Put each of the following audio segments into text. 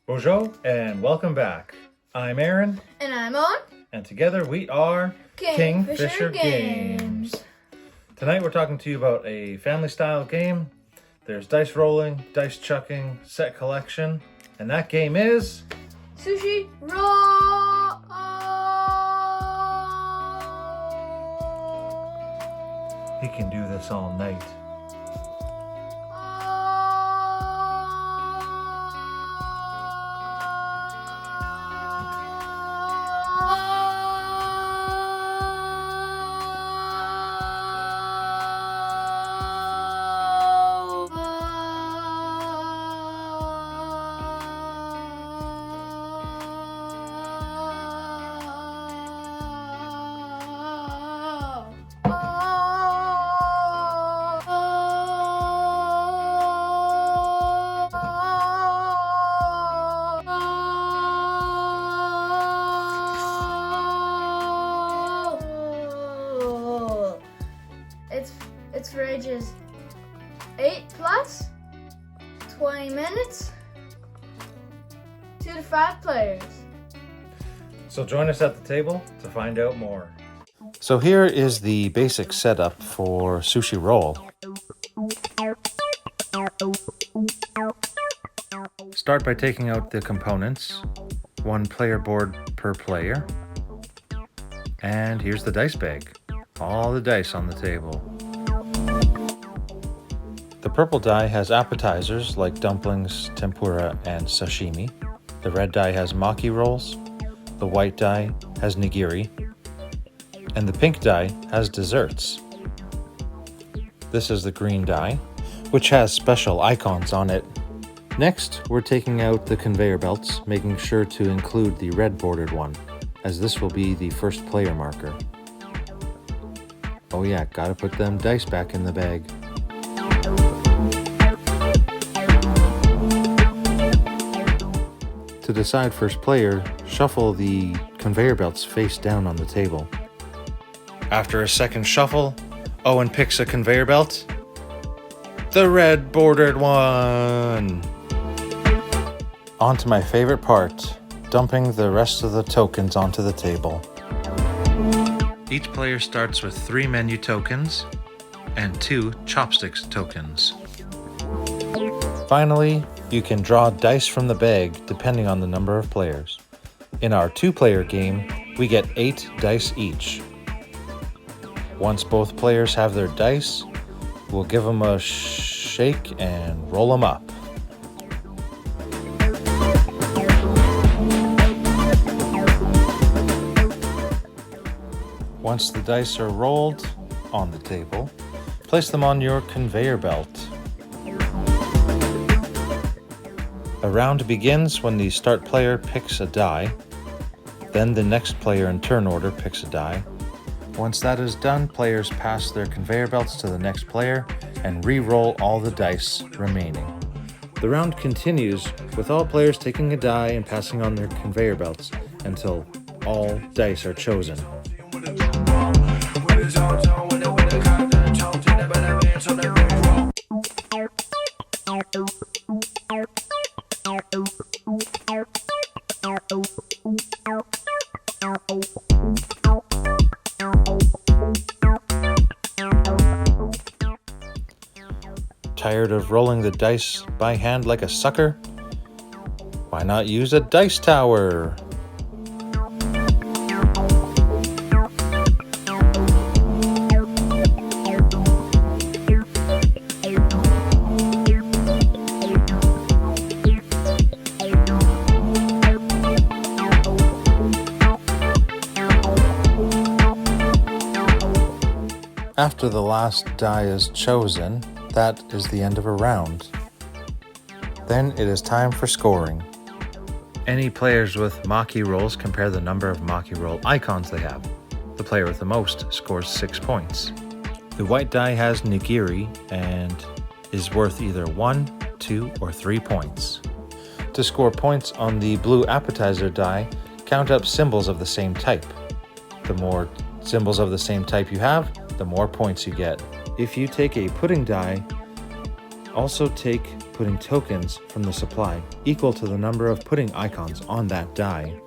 Boozho, and welcome back. I'm Aaron, And I'm on and together we are Kingfisher Games. Tonight we're talking to you about a family-style game. There's dice rolling, dice chucking, set collection, and that game is... Sushi Roll! He can do this all night. It's for ages 8 plus, 20 minutes, 2 to 5 players. So join us at the table to find out more. So here is the basic setup for Sushi Roll. Start by taking out the components, 1 player board per player. And here's the dice bag. All the dice on the table. The purple die has appetizers like dumplings, tempura, and sashimi. The red die has maki rolls. The white die has nigiri. And the pink die has desserts. This is the green die, which has special icons on it. Next, we're taking out the conveyor belts, making sure to include the red bordered one, as this will be the first player marker. Oh yeah, gotta put them dice back in the bag. To decide first player, shuffle the conveyor belts face down on the table. After a second shuffle, Owen picks a conveyor belt. The red bordered one! On to my favorite part, dumping the rest of the tokens onto the table. Each player starts with 3 menu tokens and 2 chopsticks tokens. Finally, you can draw dice from the bag depending on the number of players. In our 2-player game, we get 8 dice each. Once both players have their dice, we'll give them a shake and roll them up. Once the dice are rolled on the table, place them on your conveyor belt. A round begins when the start player picks a die. Then the next player in turn order picks a die. Once that is done, players pass their conveyor belts to the next player and re-roll all the dice remaining. The round continues with all players taking a die and passing on their conveyor belts until all dice are chosen. Tired of rolling the dice by hand like a sucker? Why not use a dice tower? After the last die is chosen, that is the end of a round. Then it is time for scoring. Any players with maki rolls compare the number of maki roll icons they have. The player with the most scores 6 points. The white die has nigiri and is worth either 1, 2, or 3 points. To score points on the blue appetizer die, count up symbols of the same type. The more symbols of the same type you have, the more points you get. If you take a pudding die, also take pudding tokens from the supply, equal to the number of pudding icons on that die.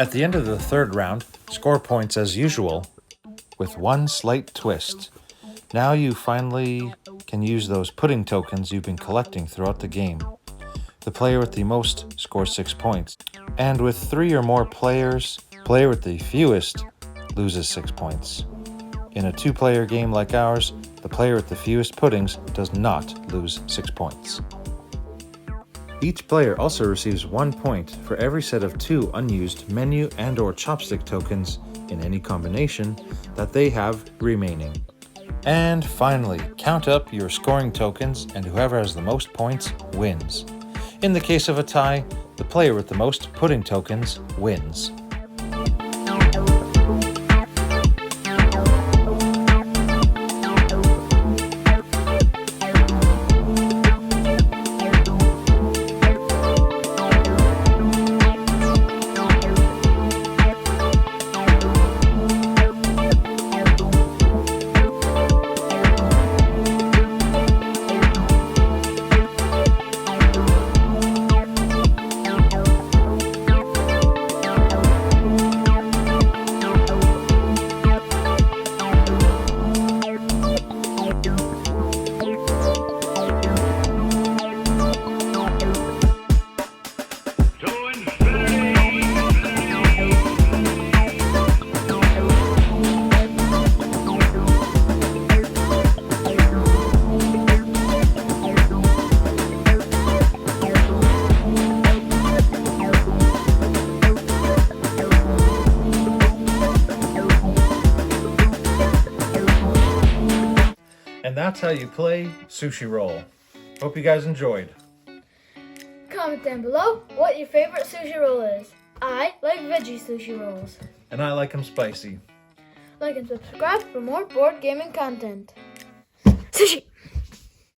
At the end of the third round, score points as usual, with one slight twist. Now you finally can use those pudding tokens you've been collecting throughout the game. The player with the most scores 6 points. And with 3 or more players, player with the fewest loses 6 points. In a 2-player game like ours, the player with the fewest puddings does not lose 6 points. Each player also receives 1 point for every set of 2 unused menu and/or chopstick tokens in any combination that they have remaining. And finally, count up your scoring tokens, and whoever has the most points wins. In the case of a tie, the player with the most pudding tokens wins. And that's how you play Sushi Roll. Hope you guys enjoyed. Comment down below what your favorite sushi roll is. I like veggie sushi rolls. And I like them spicy. Like and subscribe for more board gaming content. Sushi!